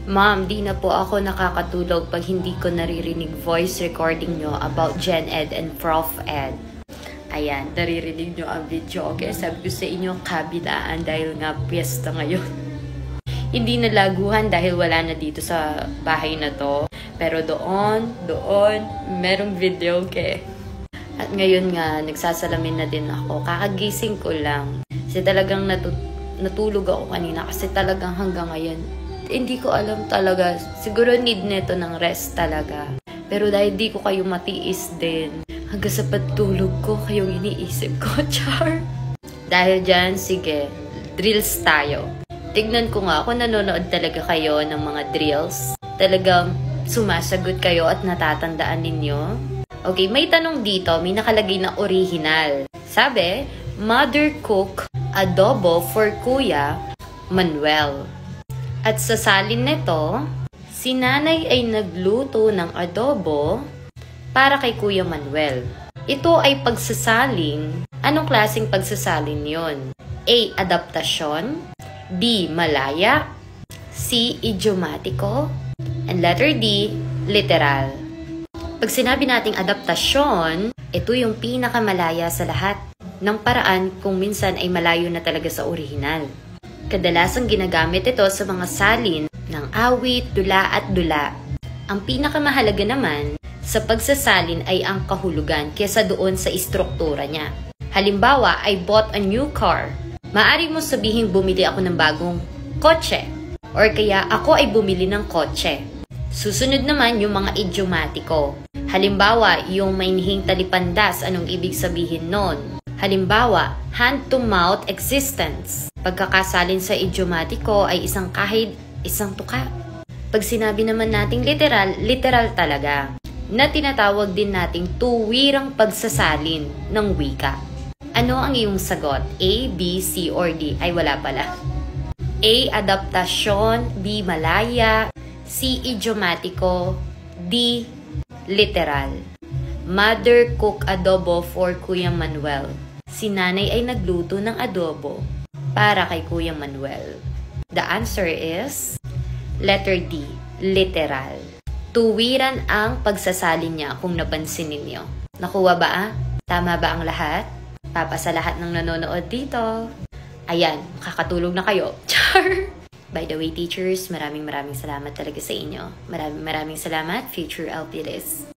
Ma'am, di na po ako nakakatulog pag hindi ko naririnig voice recording nyo about Gen Ed and Prof Ed. Ayan, naririnig nyo ang video. Okay, sabi ko sa inyo, kabilaan dahil nga piyesta ngayon. Hindi nalaguhan dahil wala na dito sa bahay na to. Pero doon, merong video, okay. At ngayon nga, nagsasalamin na din ako. Kakagising ko lang. Kasi talagang natulog ako kanina kasi talagang hanggang ngayon hindi ko alam talaga. Siguro need neto ng rest talaga. Pero dahil di ko kayo matiis din, hanggang sa pagtulog ko, kayong iniisip ko, char. Dahil dyan, sige, drills tayo. Tignan ko nga kung nanonood talaga kayo ng mga drills. Talagang sumasagot kayo at natatandaan ninyo. Okay, may tanong dito, may nakalagay na original. Sabi, Mother cook adobo for Kuya Manuel. At sa salin nito, si nanay ay nagluto ng adobo para kay Kuya Manuel. Ito ay pagsasaling. Anong klaseng pagsasalin yon? A. Adaptasyon. B. Malaya. C. Idiomatiko. And letter D. Literal. Pag sinabi nating adaptasyon, ito yung pinakamalaya sa lahat ng paraan kung minsan ay malayo na talaga sa orihinal. Kadalasang ginagamit ito sa mga salin ng awit, dula at dula. Ang pinakamahalaga naman sa pagsasalin ay ang kahulugan kesa doon sa istruktura niya. Halimbawa, I bought a new car. Maari mo sabihin bumili ako ng bagong kotse. Or kaya ako ay bumili ng kotse. Susunod naman yung mga idiomatiko. Halimbawa, yung mainhing talipandas, anong ibig sabihin nun? Halimbawa, hand-to-mouth existence. Pagkakasalin sa idiomatiko ay isang kahit, isang tuka. Pag sinabi naman nating literal, literal talaga. Na tinatawag din nating tuwirang pagsasalin ng wika. Ano ang iyong sagot? A, B, C, or D? Ay, wala pala. A, adaptasyon. B, malaya. C, idiomatiko. D, literal. Mother cook adobo for Kuya Manuel. Si nanay ay nagluto ng adobo para kay Kuya Manuel. The answer is letter D, literal. Tuwiran ang pagsasalin niya kung napansin ninyo. Nakuha ba Tama ba ang lahat? Papasa lahat ng nanonood dito. Ayan, makakatulog na kayo. Char! By the way, teachers, maraming salamat talaga sa inyo. Maraming salamat, future LPDs.